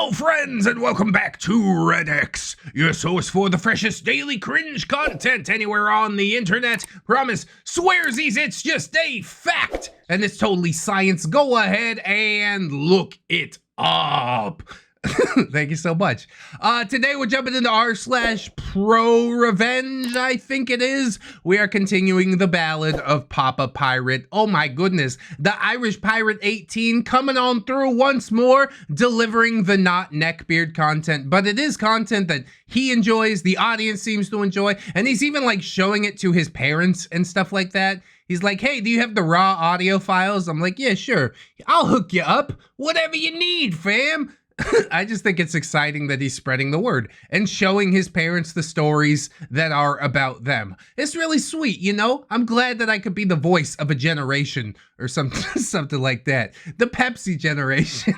Hello friends and welcome back to ReddX, your source for the freshest daily cringe content anywhere on the internet. Promise, swearsies, it's just a fact and it's totally science. Go ahead and look it up. Thank you so much. Today we're jumping into r/ProRevenge, I think it is. We are continuing the ballad of Papa Pirate. Oh my goodness, the Irish Pirate 18 coming on through once more, delivering the not neckbeard content, but it is content that he enjoys, the audience seems to enjoy, and he's even like showing it to his parents and stuff like that. He's like, hey, do you have the raw audio files? I'm like, yeah, sure. I'll hook you up. Whatever you need, fam. I just think it's exciting that he's spreading the word and showing his parents the stories that are about them. It's really sweet, you know? I'm glad that I could be the voice of a generation or something like that. The Pepsi generation.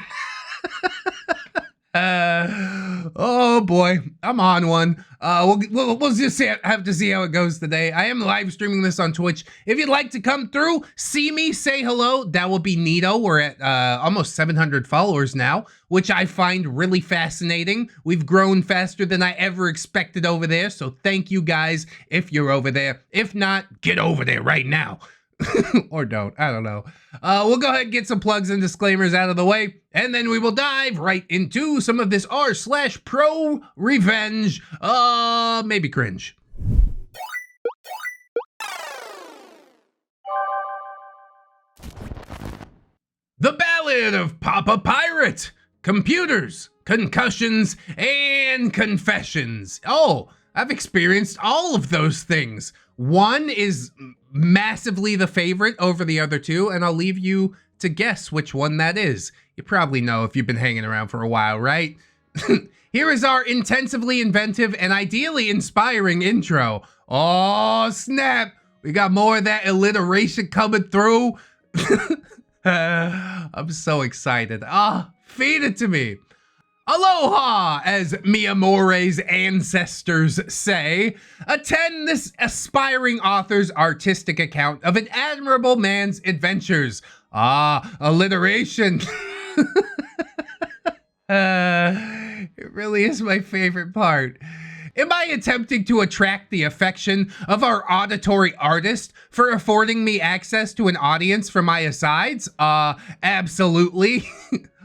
Oh boy, I'm on one. We'll just have to see how it goes today. I am live streaming this on Twitch. If you'd like to come through, see me, say hello, that will be neato. We're at almost 700 followers now, which I find really fascinating. We've grown faster than I ever expected over there, so thank you guys if you're over there. If not, get over there right now. Or don't, I don't know. We'll go ahead and get some plugs and disclaimers out of the way, and then we will dive right into some of this r/ProRevenge, maybe cringe. The Ballad of Papa Pirate. Computers, concussions, and confessions. Oh, I've experienced all of those things. One is massively the favorite over the other two, and I'll leave you to guess which one that is. You probably know if you've been hanging around for a while, right? Here is our intensively inventive and ideally inspiring intro. Oh, snap. We got more of that alliteration coming through. I'm so excited. Feed it to me. Aloha, as mi amore's ancestors say. Attend this aspiring author's artistic account of an admirable man's adventures. Alliteration. It really is my favorite part. Am I attempting to attract the affection of our auditory artist for affording me access to an audience for my asides? Absolutely.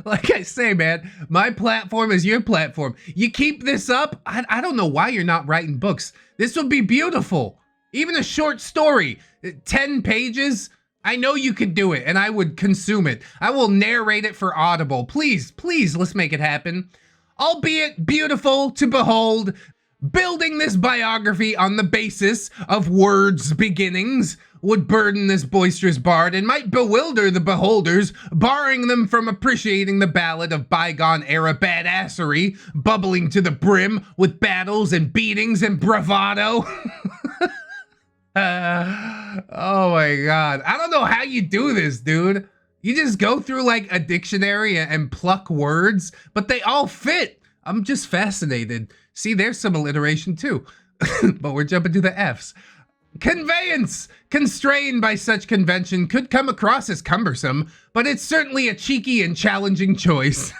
Like I say, man, my platform is your platform. You keep this up, I don't know why you're not writing books. This would be beautiful. Even a short story, 10 pages. I know you could do it, and I would consume it. I will narrate it for Audible. Please, please, let's make it happen. Albeit beautiful to behold, building this biography on the basis of words' beginnings would burden this boisterous bard and might bewilder the beholders, barring them from appreciating the ballad of bygone era badassery, bubbling to the brim with battles and beatings and bravado. Oh my god. I don't know how you do this, dude. You just go through like a dictionary and pluck words, but they all fit. I'm just fascinated. See, there's some alliteration too. But we're jumping to the F's. Conveyance, constrained by such convention, could come across as cumbersome, but it's certainly a cheeky and challenging choice.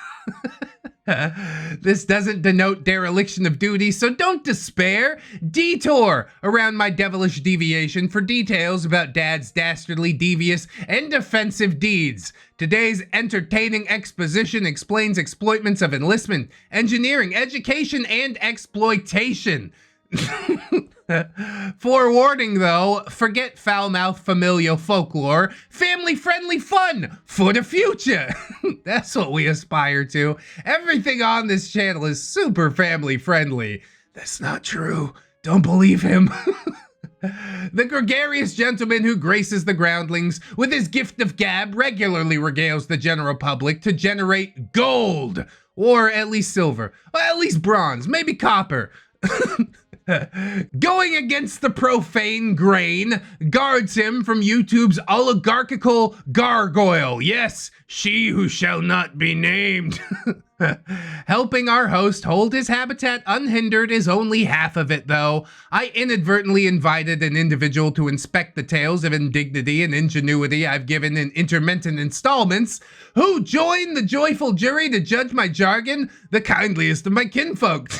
This doesn't denote dereliction of duty, so don't despair. Detour around my devilish deviation for details about Dad's dastardly, devious, and defensive deeds. Today's entertaining exposition explains exploitments of enlistment, engineering, education, and exploitation. Forewarning though, forget foul-mouthed familial folklore, family-friendly fun for the future. That's what we aspire to. Everything on this channel is super family-friendly. That's not true. Don't believe him. The gregarious gentleman who graces the groundlings with his gift of gab regularly regales the general public to generate gold, or at least silver, or at least bronze, maybe copper. Going against the profane grain guards him from YouTube's oligarchical gargoyle. Yes, she who shall not be named. Helping our host hold his habitat unhindered is only half of it, though. I inadvertently invited an individual to inspect the tales of indignity and ingenuity I've given in intermittent installments, who joined the joyful jury to judge my jargon, the kindliest of my kinfolk.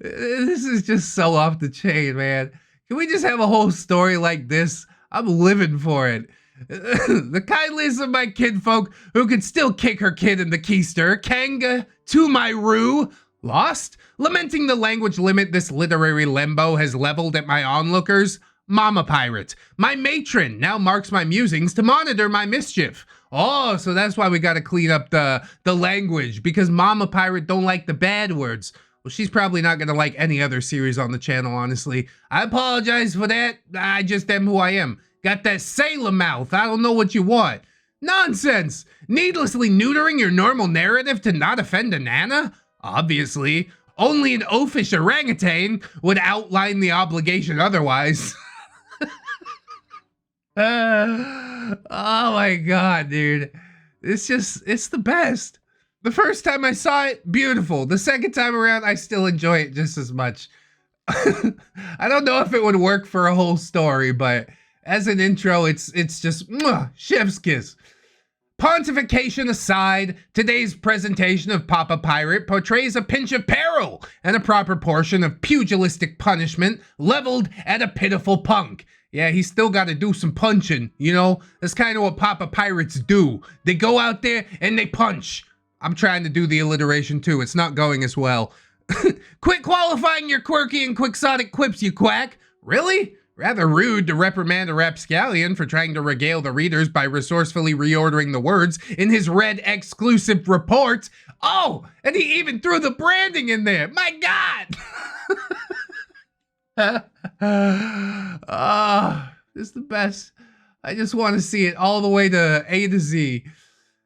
This is just so off the chain, man. Can we just have a whole story like this? I'm living for it. The kindliest of my kinfolk who could still kick her kid in the keister, Kanga to my roo, lost, lamenting the language limit this literary limbo has leveled at my onlookers. Mama Pirate, my matron, now marks my musings to monitor my mischief. Oh, so that's why we gotta clean up the language, because Mama Pirate don't like the bad words. Well, she's probably not gonna like any other series on the channel, honestly. I apologize for that. I just am who I am. Got that sailor mouth. I don't know what you want. Nonsense! Needlessly neutering your normal narrative to not offend a nana? Obviously. Only an oafish orangutan would outline the obligation otherwise. Oh my god, dude. It's the best. The first time I saw it, beautiful. The second time around, I still enjoy it just as much. I don't know if it would work for a whole story, but as an intro, it's just chef's kiss. Pontification aside, today's presentation of Papa Pirate portrays a pinch of peril and a proper portion of pugilistic punishment leveled at a pitiful punk. Yeah, he's still got to do some punching, you know? That's kind of what Papa Pirates do. They go out there and they punch. I'm trying to do the alliteration too. It's not going as well. Quit qualifying your quirky and quixotic quips, you quack. Really? Rather rude to reprimand a rapscallion for trying to regale the readers by resourcefully reordering the words in his ReddX exclusive report. Oh, and he even threw the branding in there. My God! This is the best. I just want to see it all the way to A to Z.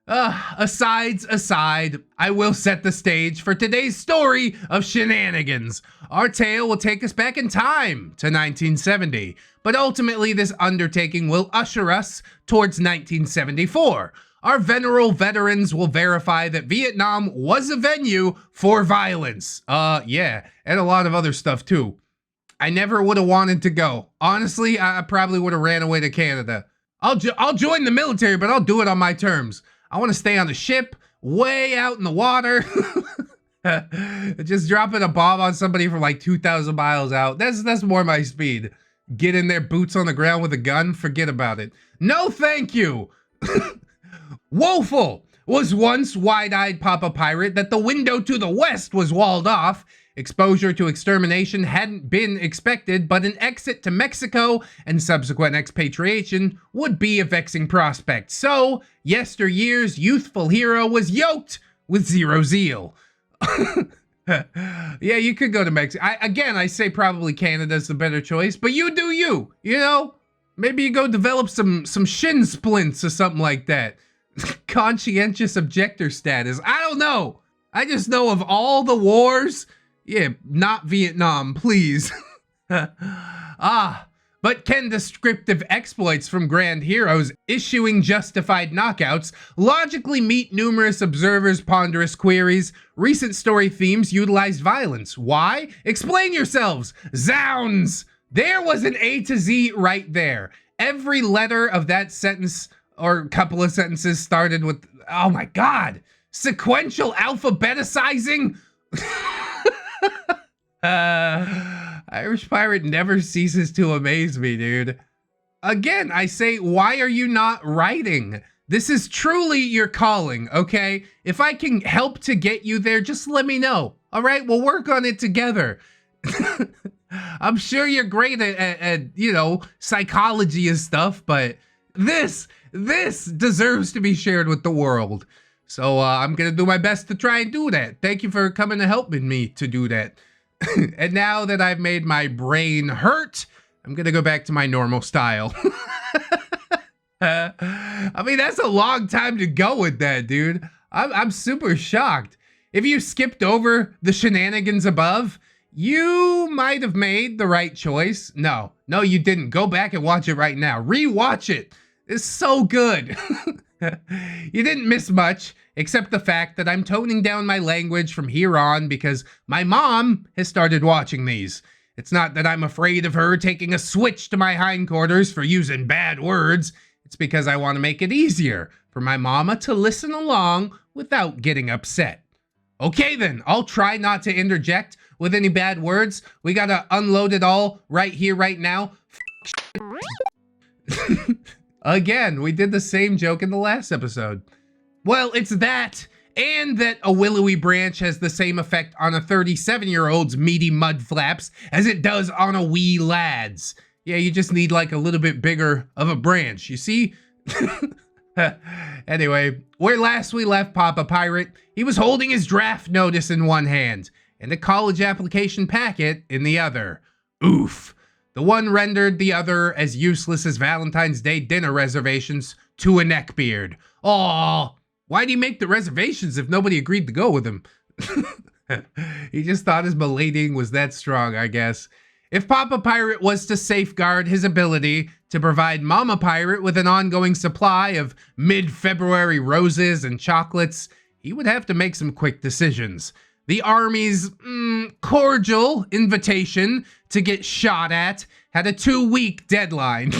Asides aside, I will set the stage for today's story of shenanigans. Our tale will take us back in time to 1970, but ultimately this undertaking will usher us towards 1974. Our venerable veterans will verify that Vietnam was a venue for violence. Yeah, and a lot of other stuff too. I never would have wanted to go. Honestly, I probably would have ran away to Canada. I'll join the military, but I'll do it on my terms. I want to stay on the ship, way out in the water. Just dropping a bomb on somebody from like 2,000 miles out. That's more my speed. Get in there, boots on the ground with a gun, forget about it. No thank you. Woeful was once wide-eyed Papa Pirate that the window to the west was walled off. Exposure to extermination hadn't been expected, but an exit to Mexico and subsequent expatriation would be a vexing prospect. So, yesteryear's youthful hero was yoked with zero zeal. Yeah, you could go to Mexico. I say probably Canada's the better choice, but you do you know? Maybe you go develop some shin splints or something like that. Conscientious objector status. I don't know. I just know of all the wars... Yeah, not Vietnam, please. But can descriptive exploits from grand heroes issuing justified knockouts logically meet numerous observers' ponderous queries? Recent story themes utilized violence. Why? Explain yourselves! Zounds! There was an A to Z right there. Every letter of that sentence, or couple of sentences, started with, oh my god, sequential alphabeticizing? Irish Pirate never ceases to amaze me, dude. Again, I say, why are you not writing? This is truly your calling, okay? If I can help to get you there, just let me know. All right, we'll work on it together. I'm sure you're great at you know, psychology and stuff, but this deserves to be shared with the world. So I'm gonna do my best to try and do that. Thank you for coming to helping me to do that. And now that I've made my brain hurt, I'm gonna go back to my normal style. I mean, that's a long time to go with that, dude. I'm super shocked. If you skipped over the shenanigans above, you might have made the right choice. No, you didn't. Go back and watch it right now. Rewatch it. It's so good. You didn't miss much, except the fact that I'm toning down my language from here on because my mom has started watching these. It's not that I'm afraid of her taking a switch to my hindquarters for using bad words. It's because I want to make it easier for my mama to listen along without getting upset. Okay then, I'll try not to interject with any bad words. We gotta unload it all right here, right now. Again, we did the same joke in the last episode. Well, it's that, and that a willowy branch has the same effect on a 37-year-old's meaty mud flaps as it does on a wee lad's. Yeah, you just need like a little bit bigger of a branch, you see? Anyway, where last we left Papa Pirate, he was holding his draft notice in one hand and a college application packet in the other. Oof. The one rendered the other as useless as Valentine's Day dinner reservations to a neckbeard. Aw, why'd he make the reservations if nobody agreed to go with him? He just thought his belating was that strong, I guess. If Papa Pirate was to safeguard his ability to provide Mama Pirate with an ongoing supply of mid-February roses and chocolates, he would have to make some quick decisions. The Army's cordial invitation to get shot at had a 2-week deadline.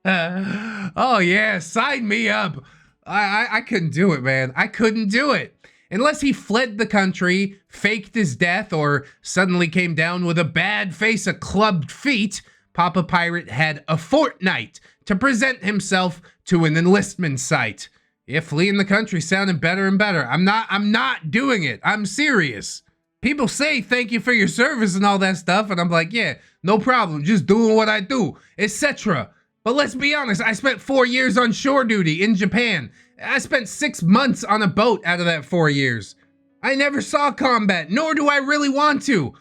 Oh yeah, sign me up. I couldn't do it, man. I couldn't do it. Unless he fled the country, faked his death, or suddenly came down with a bad face of clubbed feet, Papa Pirate had a fortnight to present himself to an enlistment site. Yeah, fleeing the country sounded better and better. I'm not doing it. I'm serious. People say thank you for your service and all that stuff, and I'm like, yeah, no problem. Just doing what I do, etc. But let's be honest, I spent 4 years on shore duty in Japan. I spent 6 months on a boat out of that 4 years. I never saw combat, nor do I really want to.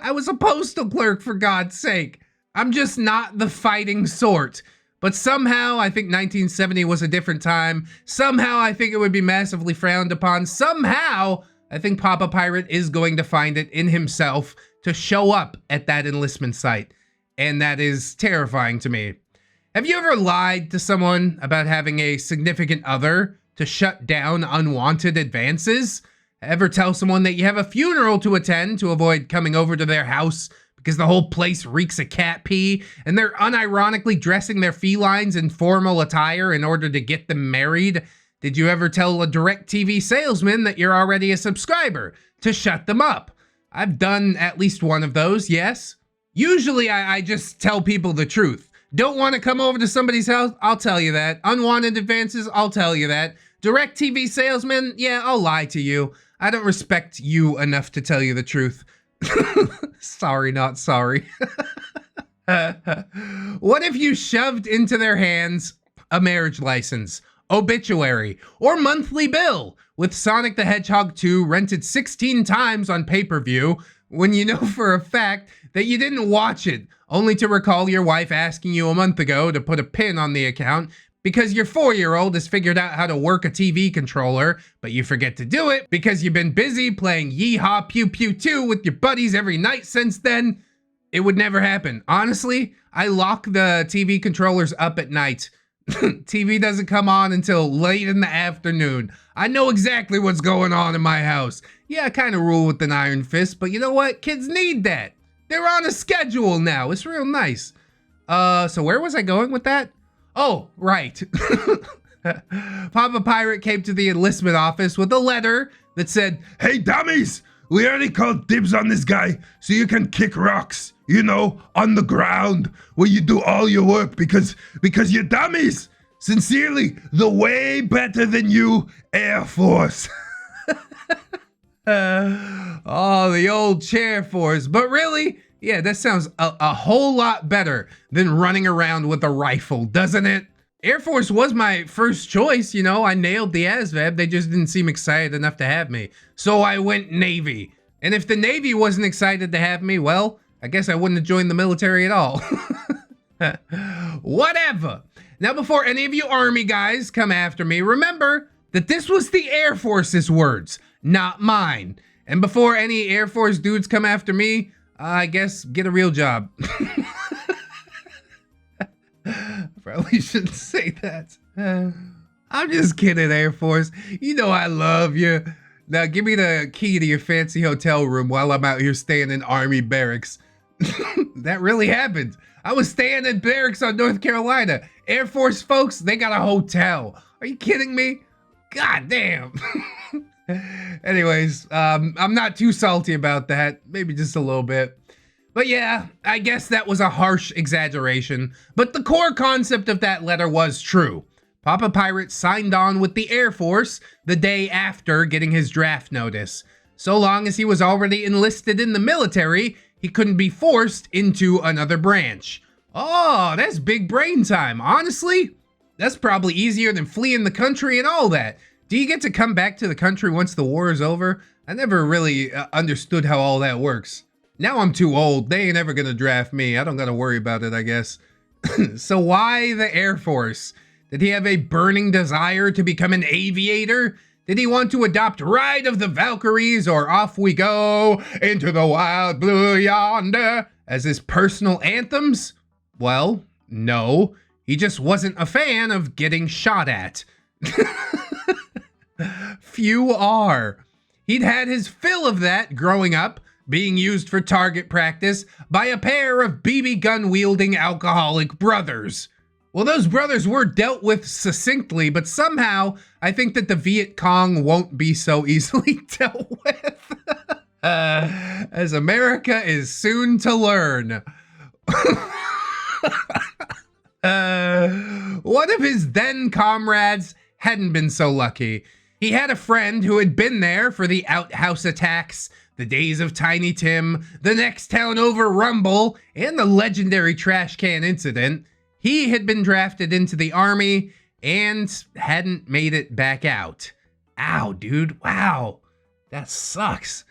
I was a postal clerk, for God's sake. I'm just not the fighting sort. But somehow, I think 1970 was a different time. Somehow, I think it would be massively frowned upon. Somehow, I think Papa Pirate is going to find it in himself to show up at that enlistment site. And that is terrifying to me. Have you ever lied to someone about having a significant other to shut down unwanted advances? Ever tell someone that you have a funeral to attend to avoid coming over to their house because the whole place reeks of cat pee, and they're unironically dressing their felines in formal attire in order to get them married? Did you ever tell a DirecTV salesman that you're already a subscriber to shut them up? I've done at least one of those, yes. Usually I just tell people the truth. Don't want to come over to somebody's house? I'll tell you that. Unwanted advances? I'll tell you that. DirecTV salesman? Yeah, I'll lie to you. I don't respect you enough to tell you the truth. Sorry, not sorry. What if you shoved into their hands a marriage license, obituary, or monthly bill with Sonic the Hedgehog 2 rented 16 times on pay-per-view when you know for a fact that you didn't watch it, only to recall your wife asking you a month ago to put a pin on the account because your 4-year-old has figured out how to work a TV controller, but you forget to do it because you've been busy playing Yeehaw Pew Pew 2 with your buddies every night since then? It would never happen. Honestly, I lock the TV controllers up at night. TV doesn't come on until late in the afternoon. I know exactly what's going on in my house. Yeah, I kind of rule with an iron fist, but you know what? Kids need that. They're on a schedule now. It's real nice. So where was I going with that? Oh, right. Papa Pirate came to the enlistment office with a letter that said, "Hey, dummies, we already called dibs on this guy, so you can kick rocks, you know, on the ground where you do all your work because you're dummies. Sincerely, the way better than you Air Force." Oh, the old chair force. But really, yeah, that sounds a whole lot better than running around with a rifle, doesn't it? Air Force was my first choice, you know. I nailed the ASVAB. They just didn't seem excited enough to have me. So I went Navy. And if the Navy wasn't excited to have me, well, I guess I wouldn't have joined the military at all. Whatever. Now, before any of you Army guys come after me, remember that this was the Air Force's words, not mine. And before any Air Force dudes come after me, I guess get a real job. Probably shouldn't say that. I'm just kidding, Air Force. You know I love you. Now give me the key to your fancy hotel room while I'm out here staying in Army barracks. That really happened. I was staying in barracks on North Carolina. Air Force folks, they got a hotel. Are you kidding me? God damn. Anyways, I'm not too salty about that. Maybe just a little bit. But yeah, I guess that was a harsh exaggeration. But the core concept of that letter was true. Papa Pirate signed on with the Air Force the day after getting his draft notice. So long as he was already enlisted in the military, he couldn't be forced into another branch. Oh, that's big brain time. Honestly, that's probably easier than fleeing the country and all that. Do you get to come back to the country once the war is over? I never really understood how all that works. Now I'm too old. They ain't ever gonna draft me. I don't gotta worry about it, I guess. So why the Air Force? Did he have a burning desire to become an aviator? Did he want to adopt Ride of the Valkyries or Off We Go into the Wild Blue Yonder as his personal anthems? Well, no. He just wasn't a fan of getting shot at. Few are. He'd had his fill of that growing up, being used for target practice by a pair of BB gun wielding alcoholic brothers. Well, those brothers were dealt with succinctly, but somehow I think that the Viet Cong won't be so easily dealt with. As America is soon to learn. One of his then comrades hadn't been so lucky. He had a friend who had been there for the outhouse attacks, the days of Tiny Tim, the next town over rumble, and the legendary trash can incident. He had been drafted into the army and hadn't made it back out. Ow, dude. Wow. That sucks.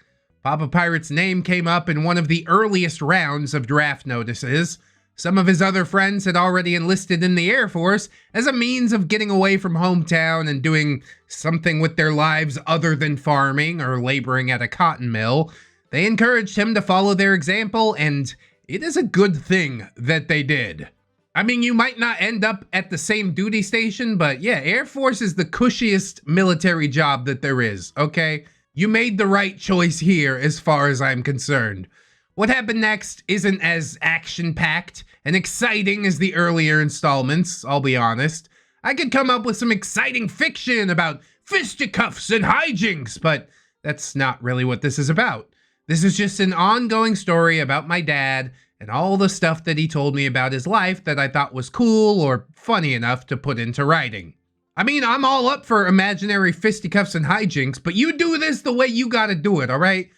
Papa Pirate's name came up in one of the earliest rounds of draft notices. Some of his other friends had already enlisted in the Air Force as a means of getting away from hometown and doing something with their lives other than farming or laboring at a cotton mill. They encouraged him to follow their example, and it is a good thing that they did. I mean, you might not end up at the same duty station, but yeah, Air Force is the cushiest military job that there is, okay? You made the right choice here as far as I'm concerned. What happened next isn't as action-packed and exciting as the earlier installments, I'll be honest. I could come up with some exciting fiction about fisticuffs and hijinks, but that's not really what this is about. This is just an ongoing story about my dad and all the stuff that he told me about his life that I thought was cool or funny enough to put into writing. I mean, I'm all up for imaginary fisticuffs and hijinks, but you do this the way you gotta do it, all right?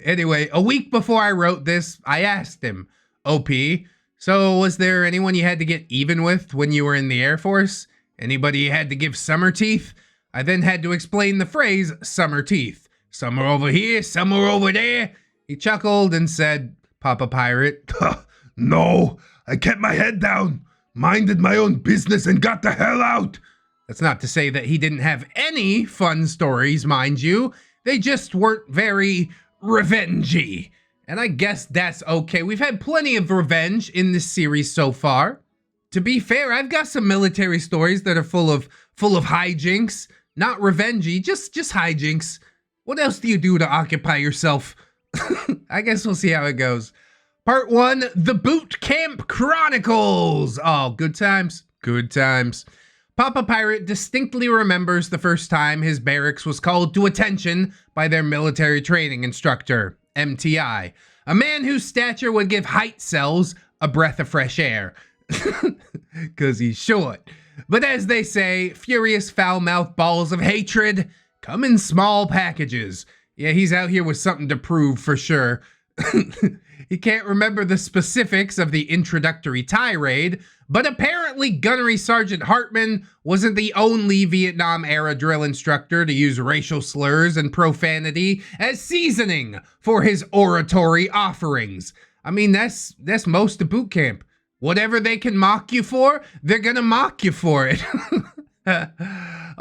Anyway, a week before I wrote this, I asked him, OP, so was there anyone you had to get even with when you were in the Air Force? Anybody you had to give summer teeth? I then had to explain the phrase summer teeth. Some are over here, some are over there. He chuckled and said, Papa Pirate, no, I kept my head down, minded my own business and got the hell out. That's not to say that he didn't have any fun stories, mind you. They just weren't very revengey. And I guess that's okay. We've had plenty of revenge in this series so far. To be fair, I've got some military stories that are full of hijinks. Not revengey, just hijinks. What else do you do to occupy yourself? I guess we'll see how it goes. Part 1, The Boot Camp Chronicles. Oh, good times. Good times. Papa Pirate distinctly remembers the first time his barracks was called to attention by their military training instructor, MTI, a man whose stature would give height cells a breath of fresh air. 'Cause he's short. But as they say, furious foul-mouthed balls of hatred come in small packages. Yeah, he's out here with something to prove for sure. He can't remember the specifics of the introductory tirade, but apparently Gunnery Sergeant Hartman wasn't the only Vietnam-era drill instructor to use racial slurs and profanity as seasoning for his oratory offerings. I mean, that's most of boot camp. Whatever they can mock you for, they're gonna mock you for it.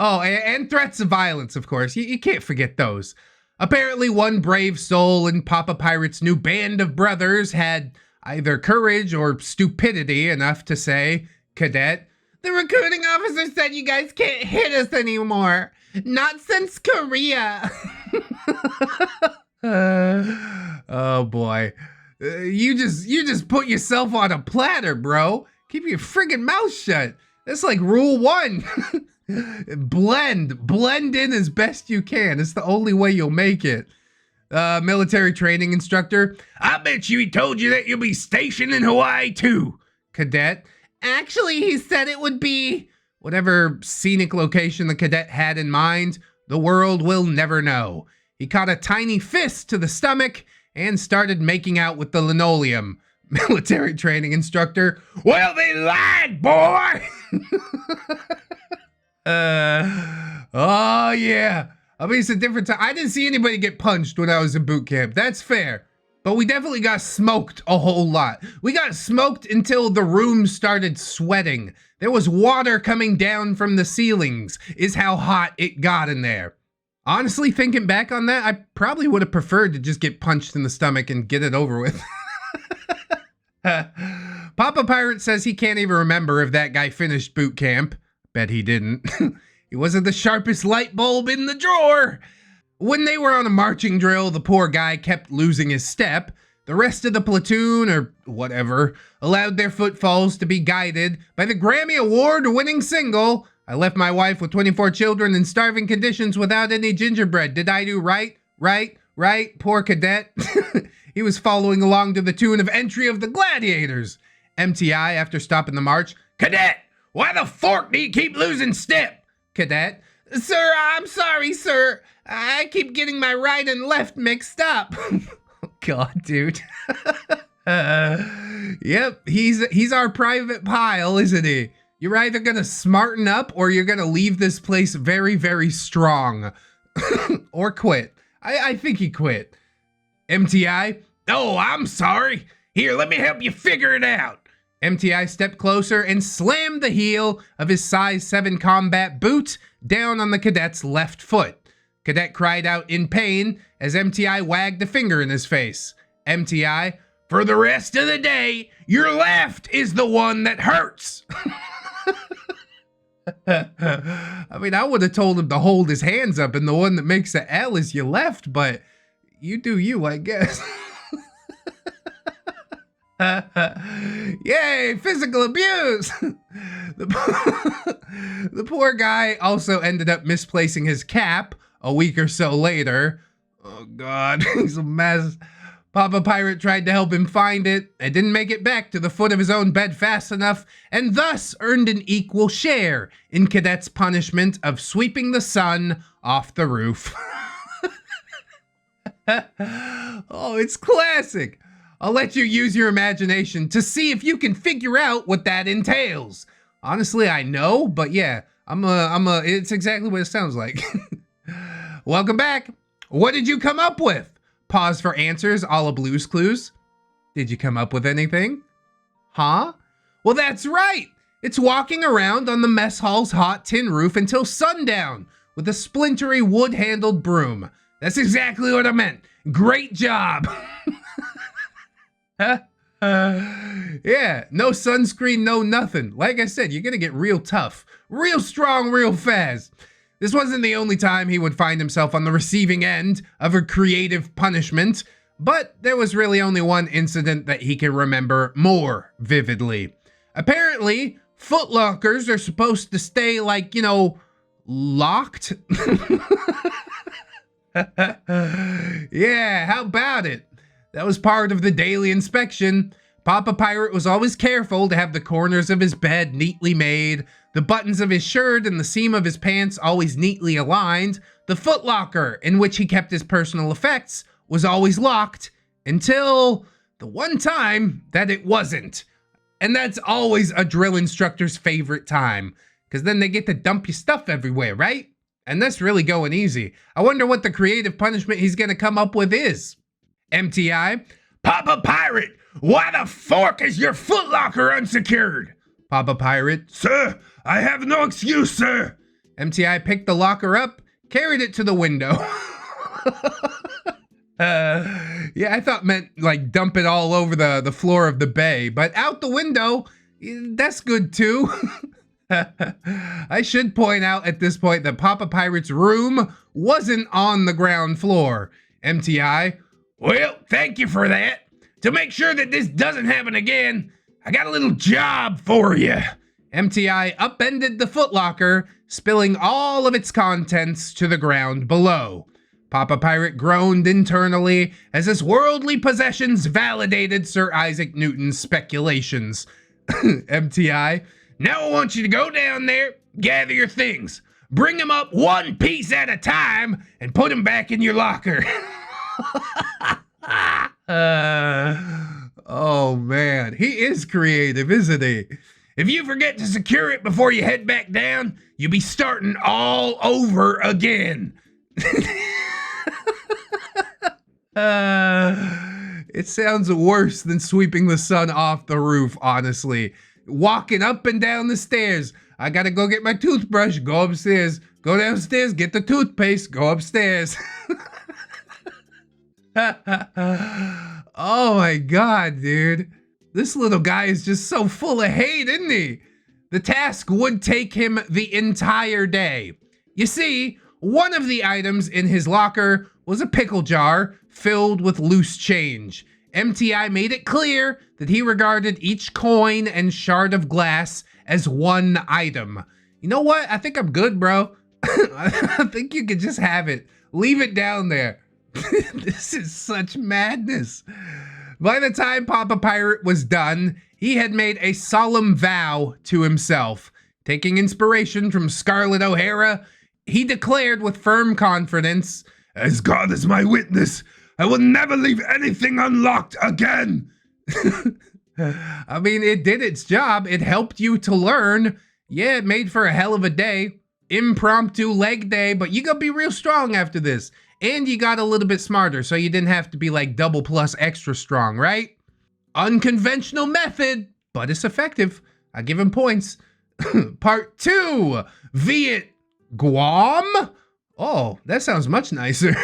Oh, and threats of violence, of course. You can't forget those. Apparently, one brave soul in Papa Pirate's new band of brothers had either courage or stupidity enough to say, "Cadet, the recruiting officer said you guys can't hit us anymore. Not since Korea." Oh boy. You just put yourself on a platter, bro. Keep your friggin' mouth shut. That's like rule 1. Blend in as best you can. It's the only way you'll make it. Military training instructor, I bet you he told you that you'll be stationed in Hawaii too. Cadet, actually he said it would be whatever scenic location the cadet had in mind. The world will never know. He caught a tiny fist to the stomach and started making out with the linoleum. Military training instructor, well, they lied, boy. Oh yeah. I mean, it's a different time. I didn't see anybody get punched when I was in boot camp. That's fair. But we definitely got smoked a whole lot. We got smoked until the room started sweating. There was water coming down from the ceilings, is how hot it got in there. Honestly, thinking back on that, I probably would have preferred to just get punched in the stomach and get it over with. Papa Pirate says he can't even remember if that guy finished boot camp. Bet he didn't. He wasn't the sharpest light bulb in the drawer. When they were on a marching drill, the poor guy kept losing his step. The rest of the platoon, or whatever, allowed their footfalls to be guided by the Grammy Award-winning single, I left my wife with 24 children in starving conditions without any gingerbread. Did I do right? Right? Poor cadet. He was following along to the tune of Entry of the Gladiators. MTI, after stopping the march, Cadet, why the fork do you keep losing step? Cadet, sir, I'm sorry, sir. I keep getting my right and left mixed up. Oh, God, dude. Yep, he's our private pile, isn't he? You're either gonna smarten up or you're gonna leave this place very, very strong. Or quit. I think he quit. MTI, oh, I'm sorry. Here, let me help you figure it out. MTI stepped closer and slammed the heel of his size 7 combat boot down on the cadet's left foot. Cadet cried out in pain as MTI wagged a finger in his face. MTI, for the rest of the day, your left is the one that hurts. I mean, I would have told him to hold his hands up and the one that makes the L is your left, but you do you, I guess. Yay, physical abuse! The poor guy also ended up misplacing his cap a week or so later. Oh God, he's a mess. Papa Pirate tried to help him find it and didn't make it back to the foot of his own bed fast enough, and thus earned an equal share in Cadet's punishment of sweeping the sun off the roof. Oh, it's classic. I'll let you use your imagination to see if you can figure out what that entails. Honestly, I know, but yeah, it's exactly what it sounds like. Welcome back. What did you come up with? Pause for answers, a la Blue's Clues. Did you come up with anything? Huh? Well, that's right. It's walking around on the mess hall's hot tin roof until sundown with a splintery wood-handled broom. That's exactly what I meant. Great job. Yeah, no sunscreen, no nothing. Like I said, you're gonna get real tough, real strong, real fast. This wasn't the only time he would find himself on the receiving end of a creative punishment, but there was really only one incident that he can remember more vividly. Apparently, footlockers are supposed to stay, like, you know, locked. Yeah, how about it? That was part of the daily inspection. Papa Pirate was always careful to have the corners of his bed neatly made, the buttons of his shirt and the seam of his pants always neatly aligned. The footlocker in which he kept his personal effects was always locked until the one time that it wasn't. And that's always a drill instructor's favorite time, because then they get to dump your stuff everywhere, right? And that's really going easy. I wonder what the creative punishment he's gonna come up with is. MTI, Papa Pirate, why the fork is your footlocker unsecured? Papa Pirate, sir, I have no excuse, sir. MTI picked the locker up, carried it to the window. Yeah, I thought meant like dump it all over the floor of the bay, but out the window, that's good too. I should point out at this point that Papa Pirate's room wasn't on the ground floor. MTI, well, thank you for that. To make sure that this doesn't happen again, I got a little job for you. MTI upended the footlocker, spilling all of its contents to the ground below. Papa Pirate groaned internally as his worldly possessions validated Sir Isaac Newton's speculations. MTI, now I want you to go down there, gather your things, bring them up one piece at a time, and put them back in your locker. Oh man, he is creative, isn't he? If you forget to secure it before you head back down, you'll be starting all over again. It sounds worse than sweeping the sun off the roof, honestly. Walking up and down the stairs. I gotta go get my toothbrush, go upstairs. Go downstairs, get the toothpaste, go upstairs. Oh my god, dude. This little guy is just so full of hate, isn't he? The task would take him the entire day. You see, one of the items in his locker was a pickle jar filled with loose change. MTI made it clear that he regarded each coin and shard of glass as one item. You know what? I think I'm good, bro. I think you can just have it. Leave it down there. This is such madness. By the time Papa Pirate was done, he had made a solemn vow to himself. Taking inspiration from Scarlett O'Hara, he declared with firm confidence, "As God is my witness, I will never leave anything unlocked again." I mean, it did its job. It helped you to learn. Yeah, it made for a hell of a day. Impromptu leg day, but you gotta be real strong after this. And you got a little bit smarter, so you didn't have to be like double plus extra strong, right? Unconventional method, but it's effective. I give him points. Part 2, VIETGUAM? Oh, that sounds much nicer.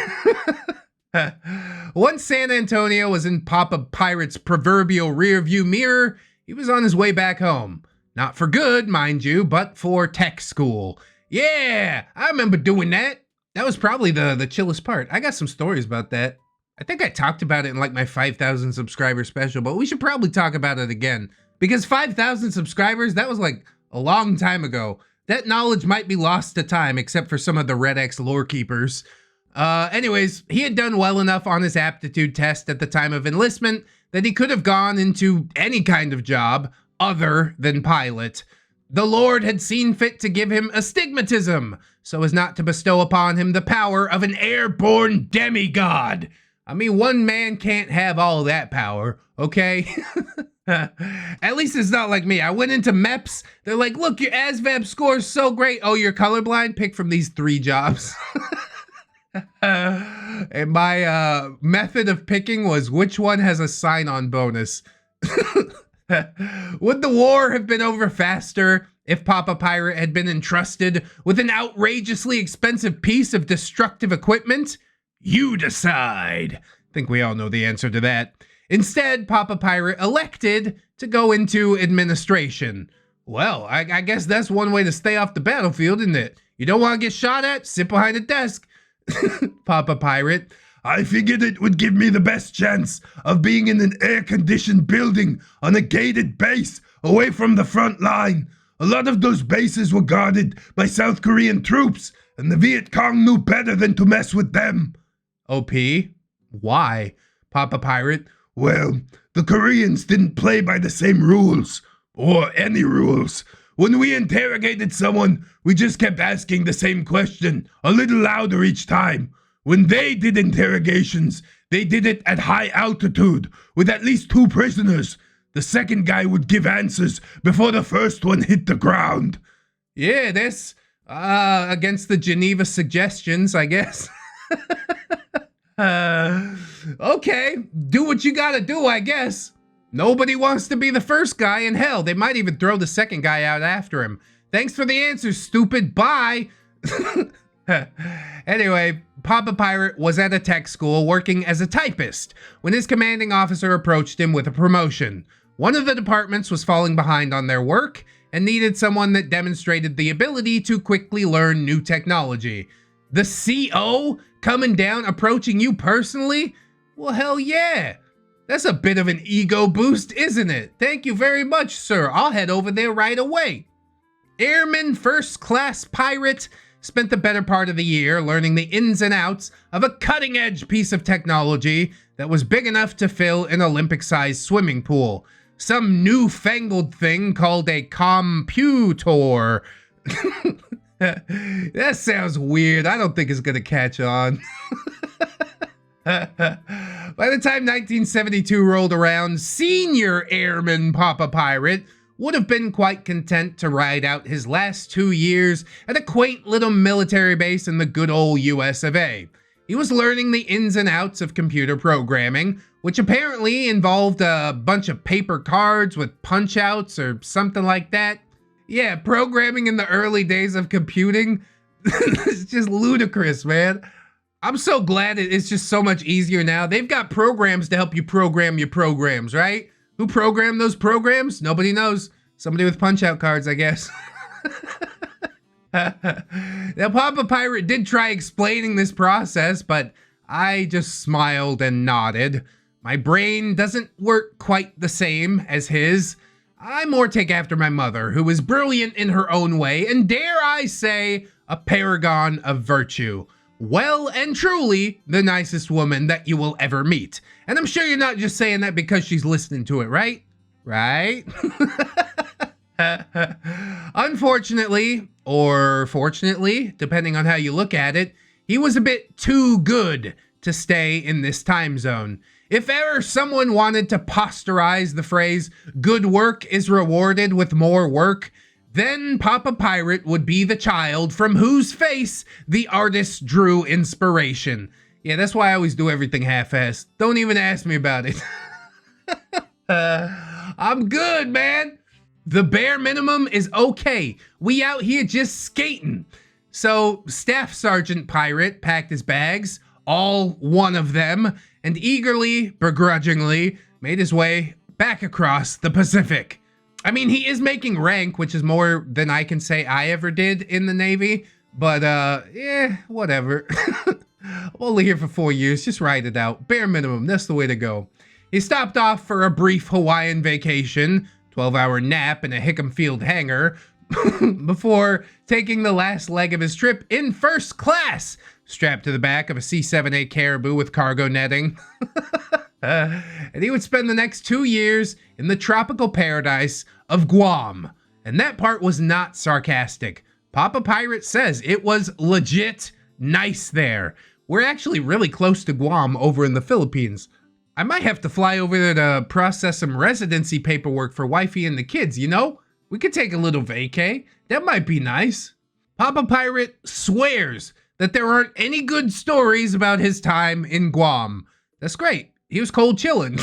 Once San Antonio was in Papa Pirate's proverbial rearview mirror, he was on his way back home. Not for good, mind you, but for tech school. Yeah, I remember doing that. That was probably the chillest part. I got some stories about that. I think I talked about it in like my 5,000 subscriber special, but we should probably talk about it again. Because 5,000 subscribers, that was like a long time ago. That knowledge might be lost to time, except for some of the ReddX lore keepers. Anyways, he had done well enough on his aptitude test at the time of enlistment that he could have gone into any kind of job other than pilot. The Lord had seen fit to give him astigmatism, so as not to bestow upon him the power of an airborne demigod. I mean, one man can't have all that power, okay? At least it's not like me. I went into MEPS. They're like, look, your ASVAB score is so great. Oh, you're colorblind? Pick from these 3 jobs. And my method of picking was which one has a sign-on bonus. Would the war have been over faster if Papa Pirate had been entrusted with an outrageously expensive piece of destructive equipment? You decide. I think we all know the answer to that. Instead, Papa Pirate elected to go into administration. Well, I guess that's one way to stay off the battlefield, isn't it? You don't want to get shot at? Sit behind a desk. Papa Pirate, I figured it would give me the best chance of being in an air-conditioned building on a gated base away from the front line. A lot of those bases were guarded by South Korean troops, and the Viet Cong knew better than to mess with them. OP? Why? Papa Pirate, well, the Koreans didn't play by the same rules, or any rules. When we interrogated someone, we just kept asking the same question, a little louder each time. When they did interrogations, they did it at high altitude, with at least 2 prisoners. The second guy would give answers before the first one hit the ground. Yeah, that's against the Geneva suggestions, I guess. Okay, do what you gotta do, I guess. Nobody wants to be the first guy, and hell, they might even throw the second guy out after him. Thanks for the answers, stupid. Bye. Anyway, Papa Pirate was at a tech school working as a typist when his commanding officer approached him with a promotion. One of the departments was falling behind on their work and needed someone that demonstrated the ability to quickly learn new technology. The CO coming down, approaching you personally? Well, hell yeah. That's a bit of an ego boost, isn't it? Thank you very much, sir. I'll head over there right away. Airman First Class Pirate spent the better part of the year learning the ins and outs of a cutting-edge piece of technology that was big enough to fill an Olympic-sized swimming pool. Some newfangled thing called a computer. That sounds weird. I don't think it's gonna catch on. By the time 1972 rolled around, Senior Airman Papa Pirate would have been quite content to ride out his last 2 years at a quaint little military base in the good old US of A. He was learning the ins and outs of computer programming, which apparently involved a bunch of paper cards with punch-outs or something like that. Yeah, programming in the early days of computing, it's just ludicrous, man. I'm so glad it's just so much easier now. They've got programs to help you program your programs, right? Who programmed those programs? Nobody knows. Somebody with punch-out cards, I guess. Now, Papa Pirate did try explaining this process, but I just smiled and nodded. My brain doesn't work quite the same as his. I more take after my mother, who is brilliant in her own way, and dare I say, a paragon of virtue. Well and truly, the nicest woman that you will ever meet. And I'm sure you're not just saying that because she's listening to it, right? Right? Unfortunately, or fortunately, depending on how you look at it, he was a bit too good to stay in this time zone. If ever someone wanted to posterize the phrase, good work is rewarded with more work, then Papa Pirate would be the child from whose face the artist drew inspiration. Yeah, that's why I always do everything half-assed. Don't even ask me about it. I'm good, man. The bare minimum is okay. We out here just skating. So Staff Sergeant Pirate packed his bags, all one of them, and eagerly, begrudgingly, made his way back across the Pacific. I mean, he is making rank, which is more than I can say I ever did in the Navy, but yeah, whatever. I'm only here for 4 years, just ride it out. Bare minimum, that's the way to go. He stopped off for a brief Hawaiian vacation, 12-hour nap in a Hickam Field hangar, before taking the last leg of his trip in first class, strapped to the back of a C-7A Caribou with cargo netting. And he would spend the next 2 years in the tropical paradise of Guam. And that part was not sarcastic. Papa Pirate says it was legit nice there. We're actually really close to Guam over in the Philippines. I might have to fly over there to process some residency paperwork for wifey and the kids, you know? We could take a little vacay. That might be nice. Papa Pirate swears that there aren't any good stories about his time in Guam. That's great. He was cold chillin',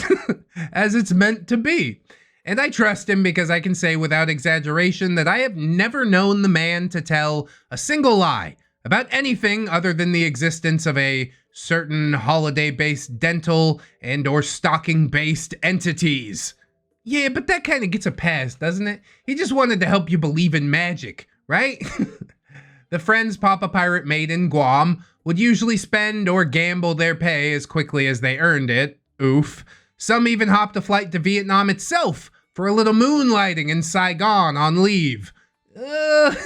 as it's meant to be. And I trust him because I can say without exaggeration that I have never known the man to tell a single lie about anything other than the existence of a certain holiday-based dental and or stocking-based entities. Yeah, but that kind of gets a pass, doesn't it? He just wanted to help you believe in magic, right? The friends Papa Pirate made in Guam would usually spend or gamble their pay as quickly as they earned it. Oof. Some even hopped a flight to Vietnam itself for a little moonlighting in Saigon on leave. I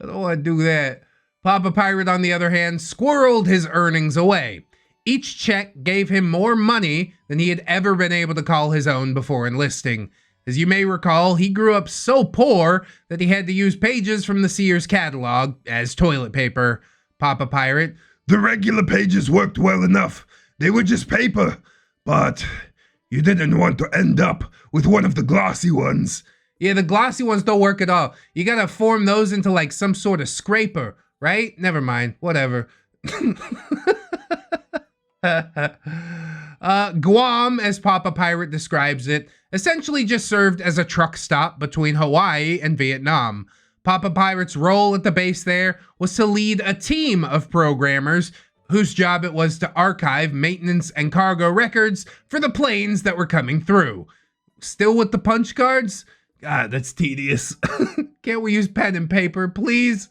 don't want to do that. Papa Pirate, on the other hand, squirreled his earnings away. Each check gave him more money than he had ever been able to call his own before enlisting. As you may recall, he grew up so poor that he had to use pages from the Sears catalog as toilet paper. Papa Pirate, the regular pages worked well enough. They were just paper. But you didn't want to end up with one of the glossy ones. Yeah, the glossy ones don't work at all. You gotta form those into like some sort of scraper, right? Never mind, whatever. Guam, as Papa Pirate describes it, essentially just served as a truck stop between Hawaii and Vietnam. Papa Pirate's role at the base there was to lead a team of programmers whose job it was to archive maintenance and cargo records for the planes that were coming through. Still with the punch cards? God, that's tedious. Can't we use pen and paper, please?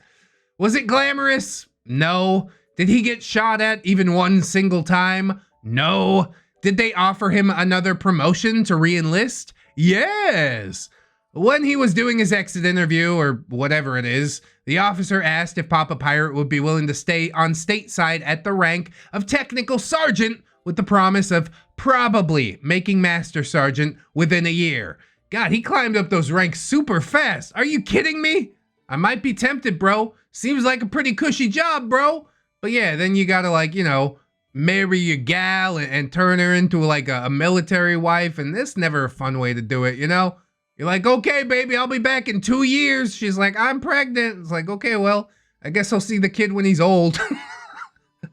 Was it glamorous? No. Did he get shot at even one single time? No. Did they offer him another promotion to re-enlist? Yes. When he was doing his exit interview, or whatever it is, the officer asked if Papa Pirate would be willing to stay on stateside at the rank of technical sergeant with the promise of probably making master sergeant within a year. God, he climbed up those ranks super fast. Are you kidding me? I might be tempted, bro. Seems like a pretty cushy job, bro. But yeah, then you gotta, like, you know, marry your gal and turn her into like a military wife, and that's never a fun way to do it, you know? You're like, okay, baby, I'll be back in 2 years. She's like, I'm pregnant. It's like, okay, well, I guess I'll see the kid when he's old.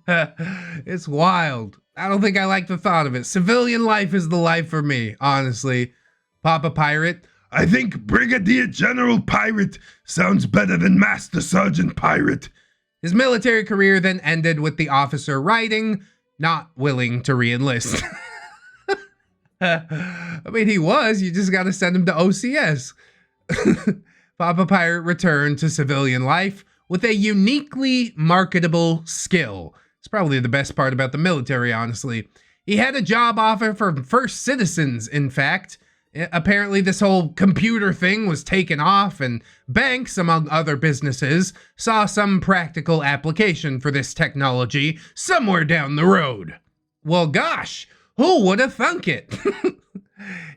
It's wild. I don't think I like the thought of it. Civilian life is the life for me, honestly. Papa Pirate. I think Brigadier General Pirate sounds better than Master Sergeant Pirate. His military career then ended with the officer writing, not willing to re-enlist. I mean, he was. You just got to send him to OCS. Papa Pirate returned to civilian life with a uniquely marketable skill. It's probably the best part about the military, honestly. He had a job offer from First Citizens, in fact. Apparently, this whole computer thing was taken off, and banks, among other businesses, saw some practical application for this technology somewhere down the road. Well, gosh, who would have thunk it?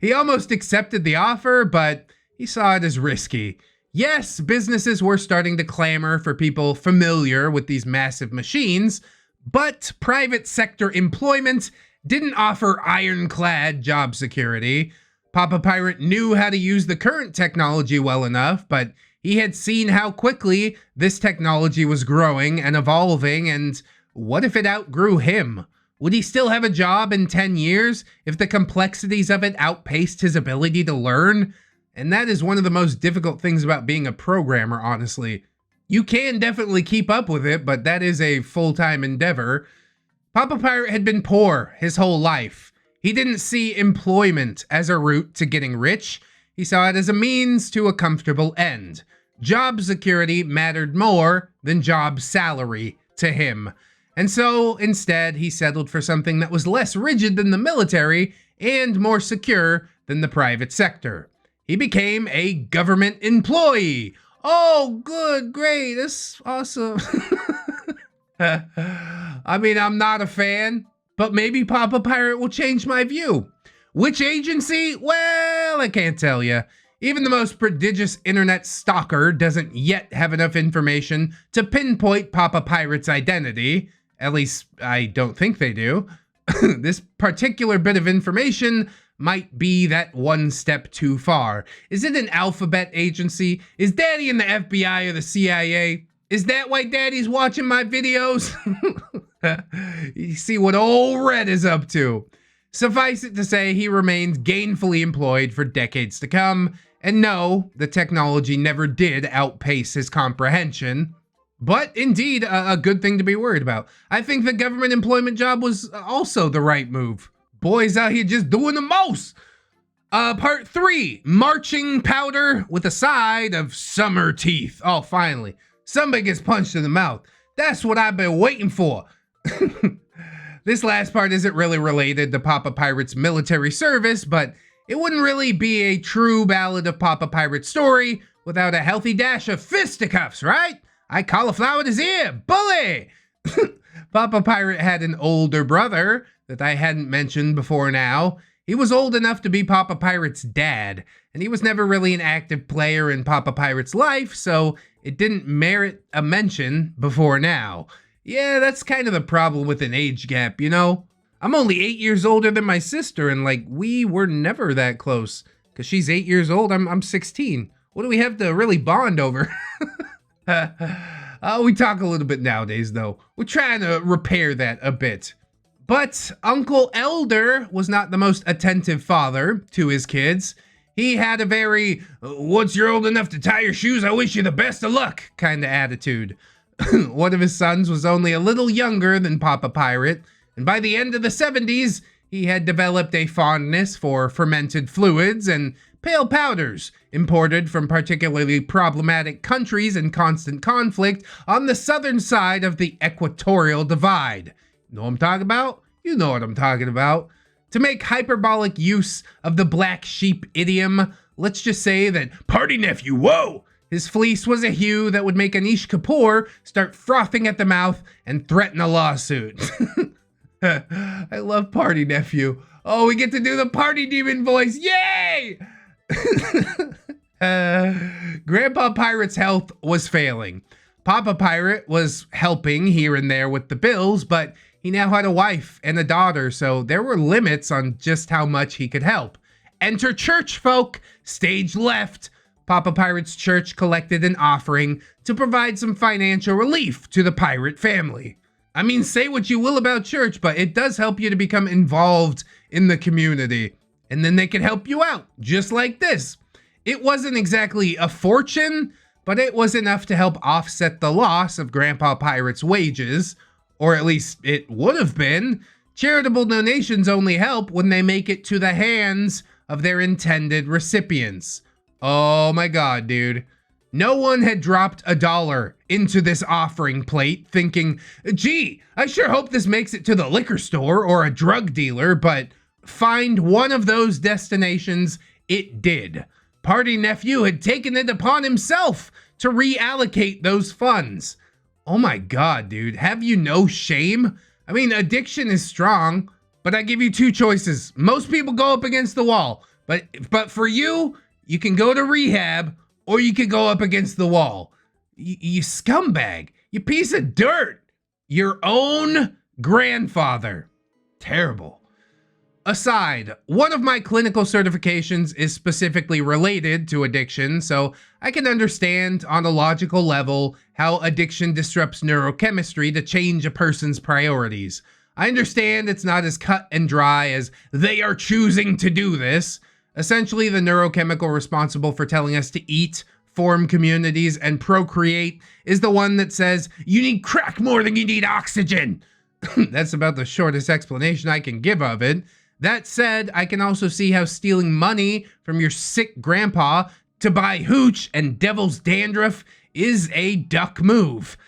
He almost accepted the offer, but he saw it as risky. Yes, businesses were starting to clamor for people familiar with these massive machines, but private sector employment didn't offer ironclad job security. Papa Pirate knew how to use the current technology well enough, but he had seen how quickly this technology was growing and evolving, and what if it outgrew him? Would he still have a job in 10 years if the complexities of it outpaced his ability to learn? And that is one of the most difficult things about being a programmer, honestly. You can definitely keep up with it, but that is a full-time endeavor. Papa Pirate had been poor his whole life. He didn't see employment as a route to getting rich. He saw it as a means to a comfortable end. Job security mattered more than job salary to him. And so, instead, he settled for something that was less rigid than the military and more secure than the private sector. He became a government employee. Oh, good, great, that's awesome. I mean, I'm not a fan, but maybe Papa Pirate will change my view. Which agency? Well, I can't tell you. Even the most prodigious internet stalker doesn't yet have enough information to pinpoint Papa Pirate's identity. At least, I don't think they do. This particular bit of information might be that one step too far. Is it an alphabet agency? Is Daddy in the FBI or the CIA? Is that why Daddy's watching my videos? You see what old Red is up to. Suffice it to say, he remained gainfully employed for decades to come. And no, the technology never did outpace his comprehension. But indeed, a good thing to be worried about. I think the government employment job was also the right move. Boys out here just doing the most. Part 3, marching powder with a side of summer teeth. Oh, finally. Somebody gets punched in the mouth. That's what I've been waiting for. This last part isn't really related to Papa Pirate's military service, but it wouldn't really be a true ballad of Papa Pirate's story without a healthy dash of fisticuffs, right? I cauliflowered his ear, bully! Papa Pirate had an older brother that I hadn't mentioned before now. He was old enough to be Papa Pirate's dad, and he was never really an active player in Papa Pirate's life, so it didn't merit a mention before now. Yeah, that's kind of the problem with an age gap, you know? I'm only 8 years older than my sister, and like, we were never that close. Cause she's 8 years old, I'm 16. What do we have to really bond over? We talk a little bit nowadays, though. We're trying to repair that a bit. But Uncle Elder was not the most attentive father to his kids. He had a very, once you're old enough to tie your shoes, I wish you the best of luck kind of attitude. One of his sons was only a little younger than Papa Pirate, and by the end of the 70s, he had developed a fondness for fermented fluids and pale powders imported from particularly problematic countries in constant conflict on the southern side of the equatorial divide. Know what I'm talking about? You know what I'm talking about. To make hyperbolic use of the black sheep idiom, let's just say that Party Nephew, whoa! His fleece was a hue that would make Anish Kapoor start frothing at the mouth and threaten a lawsuit. I love Party Nephew. Oh, we get to do the party demon voice. Yay! Grandpa Pirate's health was failing. Papa Pirate was helping here and there with the bills, but he now had a wife and a daughter, so there were limits on just how much he could help. Enter church folk, stage left. Papa Pirate's church collected an offering to provide some financial relief to the pirate family. I mean, say what you will about church, but it does help you to become involved in the community. And then they can help you out, just like this. It wasn't exactly a fortune, but it was enough to help offset the loss of Grandpa Pirate's wages. Or at least it would have been. Charitable donations only help when they make it to the hands of their intended recipients. Oh my god, dude. No one had dropped $1 into this offering plate thinking, gee, I sure hope this makes it to the liquor store or a drug dealer, but find one of those destinations, it did. Party Nephew had taken it upon himself to reallocate those funds. Oh my god, dude, have you no shame? I mean, addiction is strong, but I give you two choices. Most people go up against the wall, but for you, you can go to rehab or you can go up against the wall. You scumbag, you piece of dirt. Your own grandfather. Terrible. Aside, one of my clinical certifications is specifically related to addiction, so I can understand on a logical level how addiction disrupts neurochemistry to change a person's priorities. I understand it's not as cut and dry as they are choosing to do this. Essentially, the neurochemical responsible for telling us to eat, form communities, and procreate is the one that says you need crack more than you need oxygen. That's about the shortest explanation I can give of it. That said, I can also see how stealing money from your sick grandpa to buy hooch and devil's dandruff is a duck move.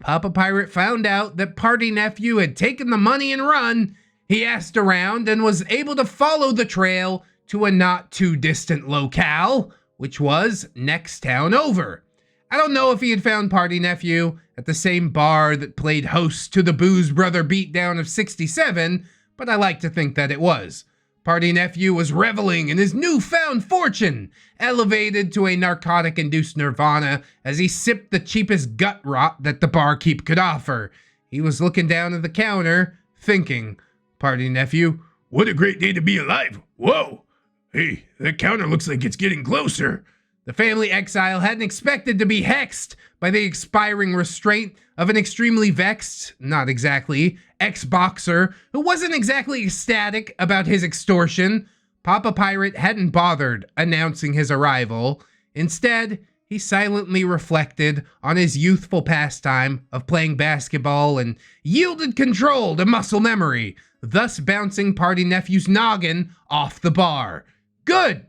Papa Pirate found out that Party Nephew had taken the money and run. He asked around and was able to follow the trail to a not too distant locale, which was next town over. I don't know if he had found Party Nephew at the same bar that played host to the Booze Brother beatdown of '67, but I like to think that it was. Party Nephew was reveling in his newfound fortune, elevated to a narcotic-induced nirvana as he sipped the cheapest gut rot that the barkeep could offer. He was looking down at the counter, thinking, Party Nephew, what a great day to be alive. Whoa! Hey, that counter looks like it's getting closer. The family exile hadn't expected to be hexed by the expiring restraint of an extremely vexed, not exactly, ex-boxer who wasn't exactly ecstatic about his extortion. Papa Pirate hadn't bothered announcing his arrival. Instead, he silently reflected on his youthful pastime of playing basketball and yielded control to muscle memory, thus bouncing Party Nephew's noggin off the bar. Good!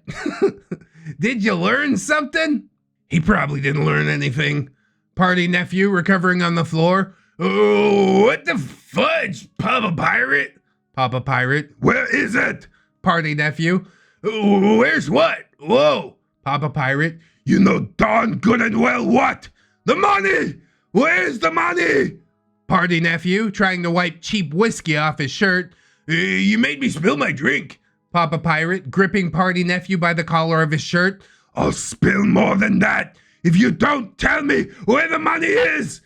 Did you learn something? He probably didn't learn anything. Party Nephew recovering on the floor. Oh, what the fudge, Papa Pirate? Papa Pirate. Where is it? Party Nephew. Where's what? Whoa. Papa Pirate. You know darn good and well what? The money! Where's the money? Party Nephew, trying to wipe cheap whiskey off his shirt. You made me spill my drink. Papa Pirate, gripping Party Nephew by the collar of his shirt. I'll spill more than that if you don't tell me where the money is.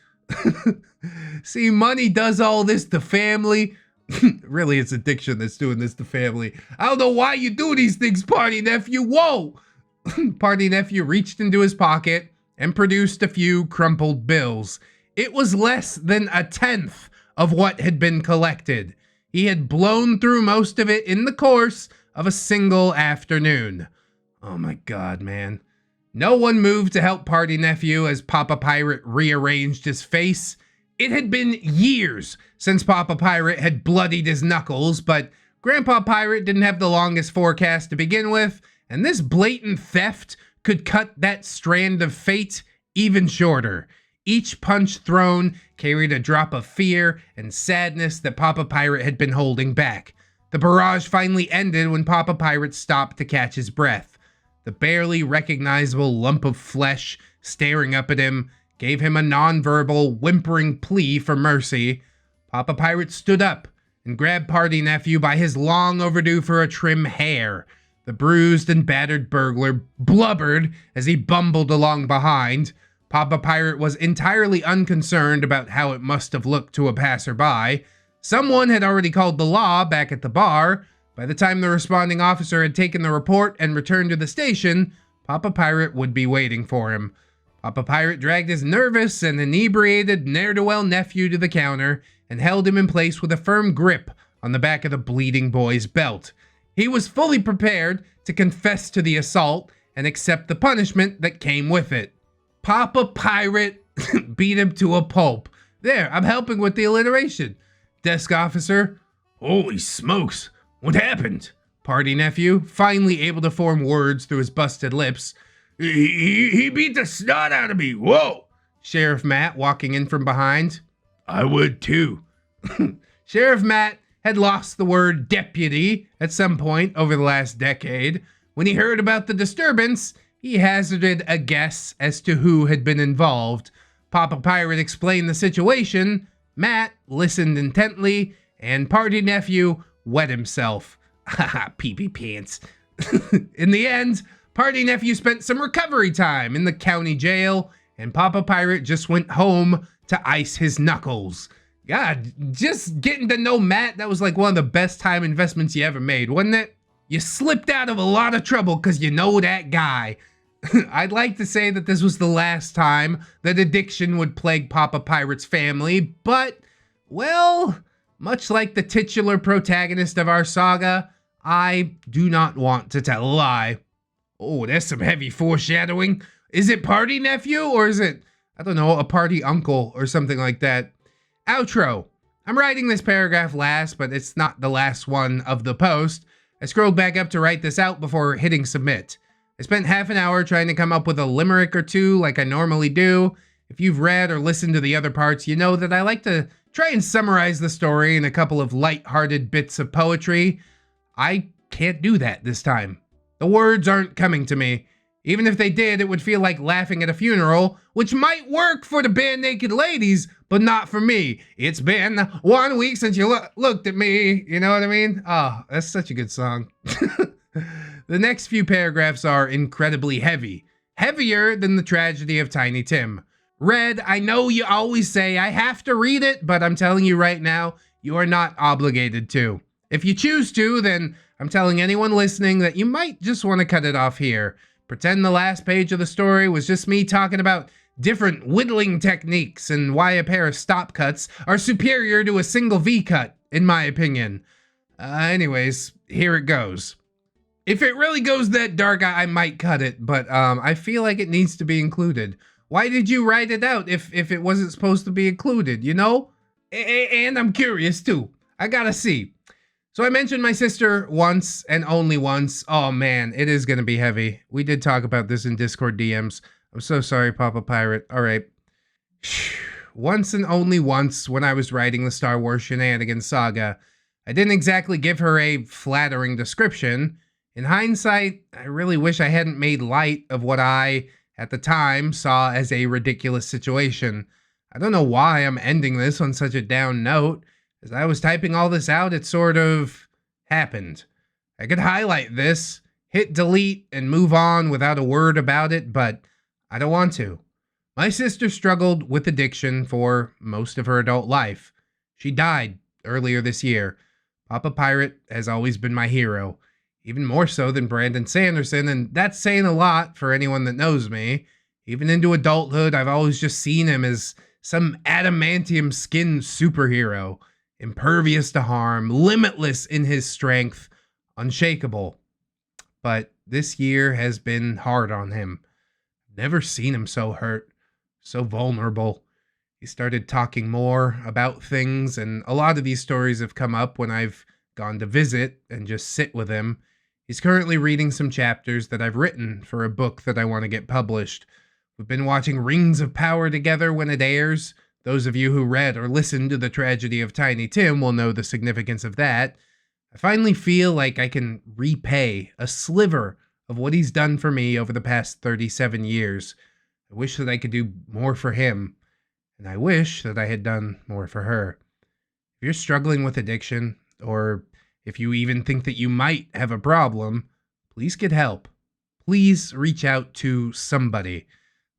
See, money does all this to family. Really, it's addiction that's doing this to family. I don't know why you do these things, Party Nephew. Whoa! Party Nephew reached into his pocket and produced a few crumpled bills. It was less than a tenth of what had been collected. He had blown through most of it in the course of a single afternoon. Oh my god, man. No one moved to help Party Nephew as Papa Pirate rearranged his face. It had been years since Papa Pirate had bloodied his knuckles, but Grandpa Pirate didn't have the longest forecast to begin with, and this blatant theft could cut that strand of fate even shorter. Each punch thrown carried a drop of fear and sadness that Papa Pirate had been holding back. The barrage finally ended when Papa Pirate stopped to catch his breath. The barely recognizable lump of flesh staring up at him gave him a nonverbal, whimpering plea for mercy. Papa Pirate stood up and grabbed Party Nephew by his long overdue for a trim hair. The bruised and battered burglar blubbered as he bumbled along behind. Papa Pirate was entirely unconcerned about how it must have looked to a passerby. Someone had already called the law back at the bar. By the time the responding officer had taken the report and returned to the station, Papa Pirate would be waiting for him. Papa Pirate dragged his nervous and inebriated ne'er-do-well nephew to the counter and held him in place with a firm grip on the back of the bleeding boy's belt. He was fully prepared to confess to the assault and accept the punishment that came with it. Papa Pirate beat him to a pulp. There, I'm helping with the alliteration. Desk officer. Holy smokes, what happened? Party Nephew, finally able to form words through his busted lips. He beat the snot out of me, whoa! Sheriff Matt walking in from behind. I would too. Sheriff Matt had lost the word deputy at some point over the last decade. When he heard about the disturbance, he hazarded a guess as to who had been involved. Papa Pirate explained the situation. Matt listened intently, and Party Nephew wet himself. Haha, pee-pee pants. In the end, Party Nephew spent some recovery time in the county jail, and Papa Pirate just went home to ice his knuckles. God, just getting to know Matt, that was like one of the best time investments you ever made, wasn't it? You slipped out of a lot of trouble because you know that guy. I'd like to say that this was the last time that addiction would plague Papa Pirate's family, but, well, much like the titular protagonist of our saga, I do not want to tell a lie. Oh, that's some heavy foreshadowing. Is it Party Nephew, or is it, I don't know, a party uncle or something like that? Outro. I'm writing this paragraph last, but it's not the last one of the post. I scrolled back up to write this out before hitting submit. I spent half an hour trying to come up with a limerick or two like I normally do. If you've read or listened to the other parts, you know that I like to try and summarize the story in a couple of light-hearted bits of poetry. I can't do that this time. The words aren't coming to me. Even if they did, it would feel like laughing at a funeral, which might work for the band Naked Ladies, but not for me. It's been 1 week since you looked at me. You know what I mean? Oh, that's such a good song. The next few paragraphs are incredibly heavy. Heavier than the tragedy of Tiny Tim. Red, I know you always say I have to read it, but I'm telling you right now, you are not obligated to. If you choose to, then I'm telling anyone listening that you might just want to cut it off here. Pretend the last page of the story was just me talking about different whittling techniques and why a pair of stop cuts are superior to a single V-cut, in my opinion. Anyways, here it goes. If it really goes that dark, I might cut it, but I feel like it needs to be included. Why did you write it out if it wasn't supposed to be included, you know? And I'm curious too. I gotta see. So I mentioned my sister once and only once. Oh man, it is gonna be heavy. We did talk about this in Discord DMs. I'm so sorry, Papa Pirate. All right. Once and only once when I was writing the Star Wars Shenanigans saga, I didn't exactly give her a flattering description. In hindsight, I really wish I hadn't made light of what I, at the time, saw as a ridiculous situation. I don't know why I'm ending this on such a down note. As I was typing all this out, it sort of happened. I could highlight this, hit delete, and move on without a word about it, but I don't want to. My sister struggled with addiction for most of her adult life. She died earlier this year. Papa Pirate has always been my hero. Even more so than Brandon Sanderson, and that's saying a lot for anyone that knows me. Even into adulthood, I've always just seen him as some adamantium-skinned superhero, impervious to harm, limitless in his strength, unshakable. But this year has been hard on him. Never seen him so hurt, so vulnerable. He started talking more about things, and a lot of these stories have come up when I've gone to visit and just sit with him. He's currently reading some chapters that I've written for a book that I want to get published. We've been watching Rings of Power together when it airs. Those of you who read or listened to The Tragedy of Tiny Tim will know the significance of that. I finally feel like I can repay a sliver of what he's done for me over the past 37 years. I wish that I could do more for him, and I wish that I had done more for her. If you're struggling with addiction, or if you even think that you might have a problem, please get help. Please reach out to somebody.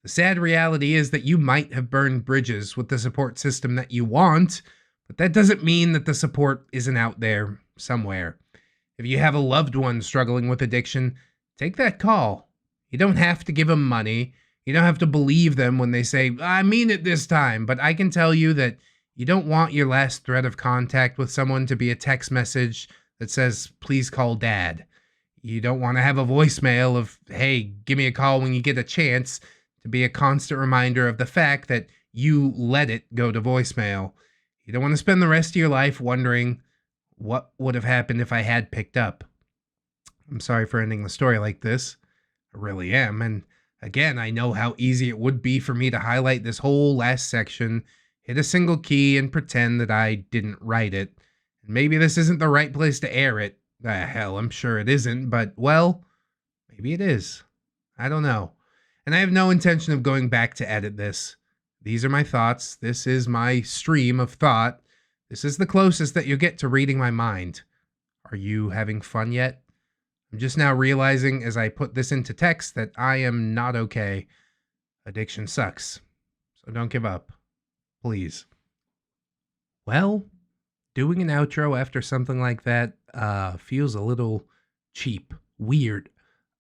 The sad reality is that you might have burned bridges with the support system that you want, but that doesn't mean that the support isn't out there somewhere. If you have a loved one struggling with addiction, take that call. You don't have to give them money. You don't have to believe them when they say, I mean it this time, but I can tell you that you don't want your last thread of contact with someone to be a text message that says, please call dad. You don't want to have a voicemail of, hey, give me a call when you get a chance, to be a constant reminder of the fact that you let it go to voicemail. You don't want to spend the rest of your life wondering what would have happened if I had picked up. I'm sorry for ending the story like this. I really am. And again, I know how easy it would be for me to highlight this whole last section, hit a single key, and pretend that I didn't write it. And maybe this isn't the right place to air it. Hell, I'm sure it isn't, but, well, maybe it is. I don't know. And I have no intention of going back to edit this. These are my thoughts. This is my stream of thought. This is the closest that you'll get to reading my mind. Are you having fun yet? I'm just now realizing as I put this into text that I am not okay. Addiction sucks. So don't give up. Please. Well, doing an outro after something like that feels a little cheap, weird.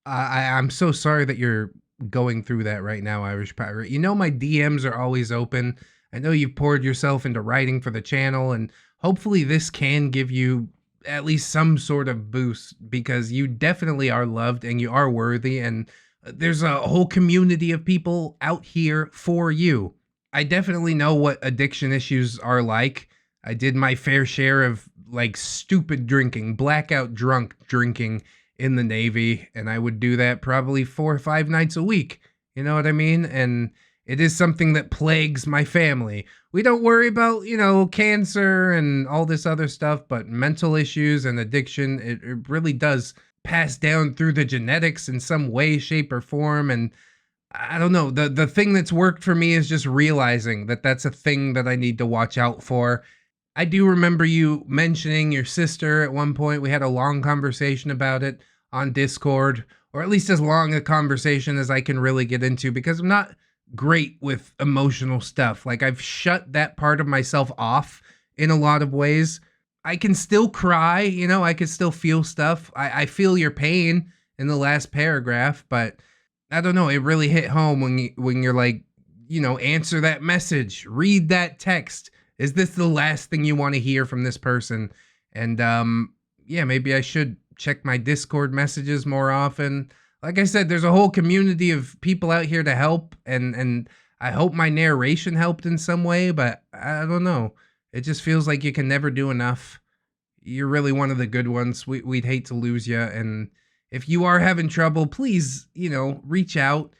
I'm so sorry that you're going through that right now, Irish Pirate. You know my DMs are always open. I know you've poured yourself into writing for the channel, and hopefully this can give you at least some sort of boost, because you definitely are loved and you are worthy, and there's a whole community of people out here for you. I definitely know what addiction issues are like. I did my fair share of like stupid drinking, blackout drunk drinking in the Navy, and I would do that probably 4 or 5 nights a week. You know what I mean? And it is something that plagues my family. We don't worry about, cancer and all this other stuff, but mental issues and addiction, it really does pass down through the genetics in some way, shape, or form. And I don't know, the thing that's worked for me is just realizing that that's a thing that I need to watch out for. I do remember you mentioning your sister at one point. We had a long conversation about it on Discord, or at least as long a conversation as I can really get into, because I'm not great with emotional stuff. Like, I've shut that part of myself off in a lot of ways. I can still cry, I can still feel stuff. I feel your pain in the last paragraph, but I don't know, it really hit home when you're like, answer that message, read that text. Is this the last thing you want to hear from this person? And yeah, maybe I should check my Discord messages more often. Like I said, there's a whole community of people out here to help, and I hope my narration helped in some way, but I don't know. It just feels like you can never do enough. You're really one of the good ones. We'd hate to lose you, and if you are having trouble, please, reach out.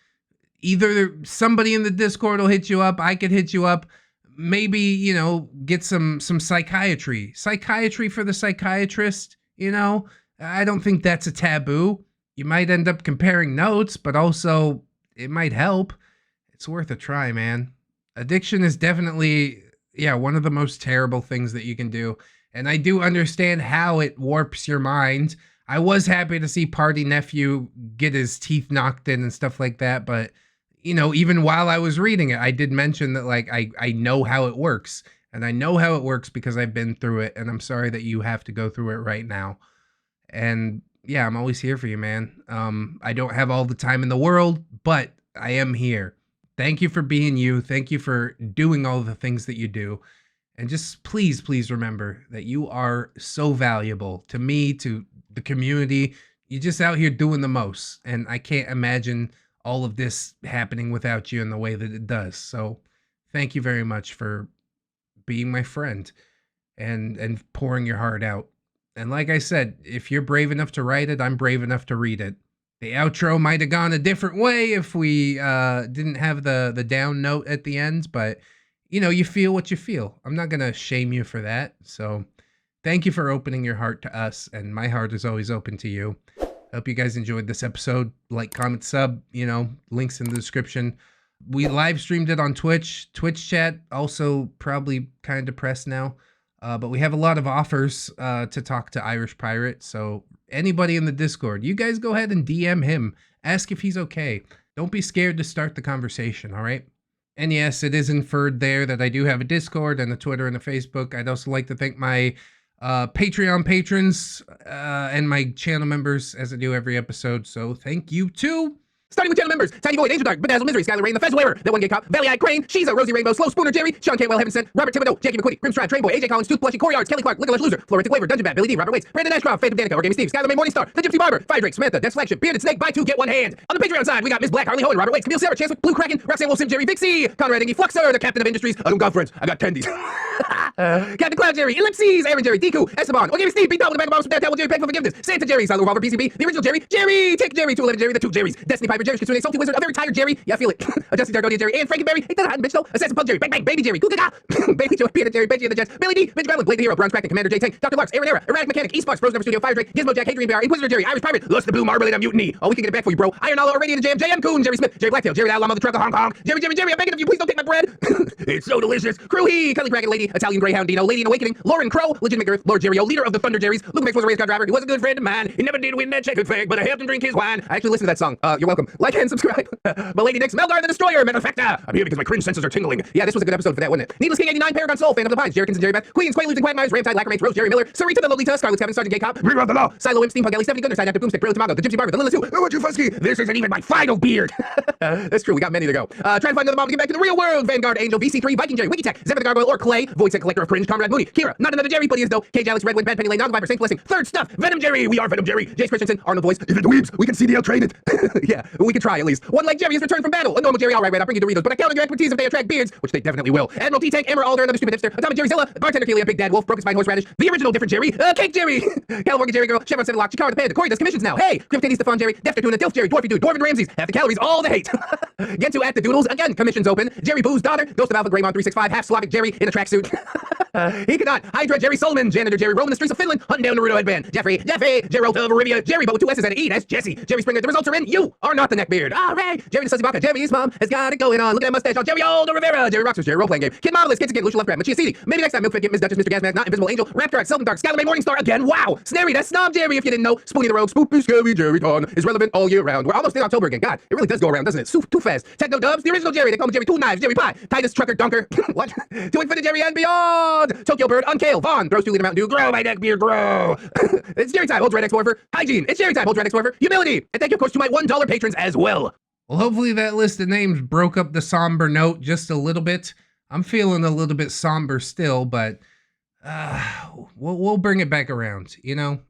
Either somebody in the Discord will hit you up, I could hit you up. Maybe, get some psychiatry. Psychiatry for the psychiatrist, I don't think that's a taboo. You might end up comparing notes, but also it might help. It's worth a try, man. Addiction is definitely, one of the most terrible things that you can do. And I do understand how it warps your mind. I was happy to see Party Nephew get his teeth knocked in and stuff like that, but even while I was reading it, I did mention that, like, I know how it works, and I know how it works because I've been through it, and I'm sorry that you have to go through it right now. And yeah, I'm always here for you, man. I don't have all the time in the world, but I am here. Thank you for being you. Thank you for doing all the things that you do. And just please, please remember that you are so valuable to me, to the community, you're just out here doing the most. And I can't imagine all of this happening without you in the way that it does. So thank you very much for being my friend and pouring your heart out. And like I said, if you're brave enough to write it, I'm brave enough to read it. The outro might have gone a different way if we didn't have the down note at the end, but you know, you feel what you feel. I'm not gonna shame you for that. So thank you for opening your heart to us, and my heart is always open to you. Hope you guys enjoyed this episode. Like, comment, sub, you know, links in the description. We live streamed it on Twitch chat, also probably kind of depressed now. But we have a lot of offers to talk to Irish Pirate. So anybody in the Discord, you guys go ahead and DM him. Ask if he's okay. Don't be scared to start the conversation, all right? And yes, it is inferred there that I do have a Discord and a Twitter and a Facebook. I'd also like to thank my Patreon patrons and my channel members as I do every episode. So thank you too. Starting with channel members: Tiny Void, Angel Dark, Bedazzled Misery, Skylar Rain, The Fez Waver, That One Gay Cop, Valley Eyed Crane, Shiza, Rosie Rainbow, Slow Spooner, Jerry, Sean Cantwell, Heaven Sent, Robert Thibodeau, Jackie McQuitty, Grimstride, Trainboy, AJ Collins, Tooth Blushy, Corey Arts, Kelly Clark, Lickalish Loser, Florentic Waver, Dungeon Bat, Billy D, Robert Waits, Brandon Ashcroft, Phantom Danica, Orgamy Steve, Skylar May Morningstar, The Gypsy Barber, Fire Drake, Samantha, Dex Flagship, Bearded Snake, Buy Two, Get One Hand. On the Patreon side, we got Miss Black, Harley Hohen, Robert Waits, Camille Sarah, Chance with Blue Kraken, Roxanne Wilson, Jerry Vixie, Conrad Ingy, Fluxer, the Captain of Industries, Adum Conference, I got tendies. Captain Cloud Jerry, Ellipses, Aaron Jerry, Deku, Esteban, Orgamy Steve, Beat Down with the Bag of Bombs from Downtown, Jerry, Peg for Forgiveness, Santa Jerry, Silent Revolver, PCB, The Original Jerry, Jerry, Tick Jerry, 211 Jerry, The Two Jerrys, Destiny Piper, Jerry, Kitsune, Salty Wizard, A Very Tired Jerry, yeah, I feel it. Justin Dargonian Jerry, and Frankenberry, ain't that a hot bitch though? Assassin Pug Jerry, Bang Bang, Baby Jerry, Kuka, Baby Joe, Peanut Jerry, Benji and the Jets, Billy D, Midge Gremlin, Blade the Hero, Bronze Kraken, Commander J Tank, Dr. Lux, Aaron Era, Erratic Mechanic, Eastbox, Frozen Never Studio, Fire Drake, Gizmo Jack, Hadrian BR, Inquisitor Jerry, Irish Pirate, Lust the Blue, Marmalade, and Mutiny. Oh, we can get it back for you, bro. Iron Hollow, Irradiated Jam, JM Coon, Jerry Smith, Jerry Blacktail, Jerry Lama, the Truck of Hong Kong, Jerry, I'm begging of you, please don't take my bread. It's so delicious. Crewhee, Kelly Kraken Lady, Italian Greyhound Dino, Lady in Awakening, Lauren Crow, Legitimate Girth, Lord Jerry O, leader of the Thunder Jerrys. Luke Mix was a race car driver. He was a good friend of mine. He never did win that checkered flag, but I helped him drink his wine. I actually listened to that song. You're welcome. Like and subscribe. But Lady Nix, Meldar the Destroyer, Metafecta. I'm here because my cringe senses are tingling. Yeah, this was a good episode for that, wasn't it? Needless King 89, Paragon Soul, Phantom of the Pines, Jerrykins and Jerry Beth, Queens, Quaaludes and Quagmires, Ramtide, Lackermates, Rose Jerry Miller, Sarita the Lolita, Scarlet's Kevin, Sergeant Gay Cop, Rewrite the law. Silo Imp, Steampunk Ellie, Stephanie Gunner, Side Active Boomstick, Brilliant Tomago, the Gypsy Barber, the Lilith Sue. What you fusky? This isn't even my final beard. That's true, we got many to go. Trying to find another mom to get back to the real world. Vanguard, Angel, VC3, Viking Jerry, Wikitech, Zephyr the Gargoyle, or Clay, Void Set Collector of Cringe, Comrade Mooney, Kira, not another Jerry, but he is though, Cage Alex, Redwind, Bad Penny Lane, Nog Viper, Saint Blessing, Third Stuff, Venom Jerry, we are Venom Jerry, Jace Christensen, Arnold Voice, If it dweebs, we can CDL trade it. yeah, we could try at least. One Leg Jerry is returned from battle. A normal Jerry, alright, I'll bring you Doritos, but I count on your expertise if they attract beards, which they definitely will. Admiral T-Tank, Emmer Alder, another stupid hipster, Atomic Jerry Zilla, Bartender Kelia, Big Dad Wolf, Broken Spine Horseradish, the original different Jerry, Cake Jerry, California Jerry Girl, Chevron 7 Lock, Chikara the Panda, Corey does commissions now. Hey, Crypt Titty, Stefan Jerry, Defter Tuna, Dilf Jerry, Dwarfy Dude, Dwarven Ramses, half the calories, all the hate. Get to at the Doodles, again, commissions open. Jerry Boo's daughter, Ghost of Alpha Greymon 365, half Slavic Jerry in a tracksuit. He cannot. Hydra Jerry Solomon, Janitor Jerry, roaming the streets of Finland, hunting down Naruto headband. Jeffy, Geralt of Arivia, Jerry, but with 2 S's and an E, that's Jesse. Jerry Springer, the results are in. You are not the neckbeard. All right. Jerry the Sussy Baka, Jerry's mom has got it going on. Look at that mustache on Jerry Aldo Rivera, Jerry Rockstars, Jerry Role-Playing Game, Kid Marvelous, Kids Again, Lucia Lovecraft, Machia CD. Maybe next time, Milk Fit, Miss Duchess, Mr. Gasmask, Not Invisible Angel, Raptor, Seldom Dark, Skylar May Morningstar again. Wow. Snary, that's Snob Jerry if you didn't know. Spoonie the Rogue, Spoopy Scary Jerry Ton is relevant all year round. We're almost in October again. God, it really does go around, doesn't it? Too fast. Techno Dubs, the original Jerry. They call him Jerry Two Knives, Jerry Pie, Titus Trucker Dunker. What? To Infinite Jerry and beyond. Tokyo Bird, Unkale, Vaughn, throws 2 liter Mountain Dew, grow my neckbeard, grow. It's Jerry time, holds ReddX Warfare. Hygiene, it's Jerry time, holds ReddX Warfare. Humility, and thank you of course to my $1 patrons as well. Well, hopefully that list of names broke up the somber note just a little bit. I'm feeling a little bit somber still, but we'll bring it back around, you know?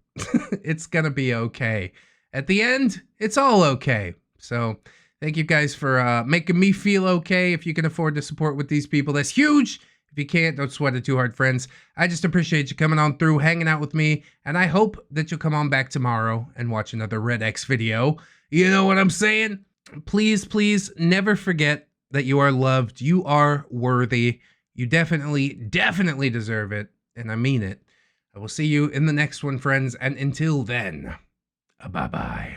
It's gonna be okay. At the end, it's all okay. So thank you guys for making me feel okay. If you can afford to support with these people, that's huge. If you can't, don't sweat it too hard, friends. I just appreciate you coming on through, hanging out with me, and I hope that you'll come on back tomorrow and watch another ReddX video. You know what I'm saying? Please, please never forget that you are loved. You are worthy. You definitely, definitely deserve it, and I mean it. I will see you in the next one, friends, and until then, bye-bye.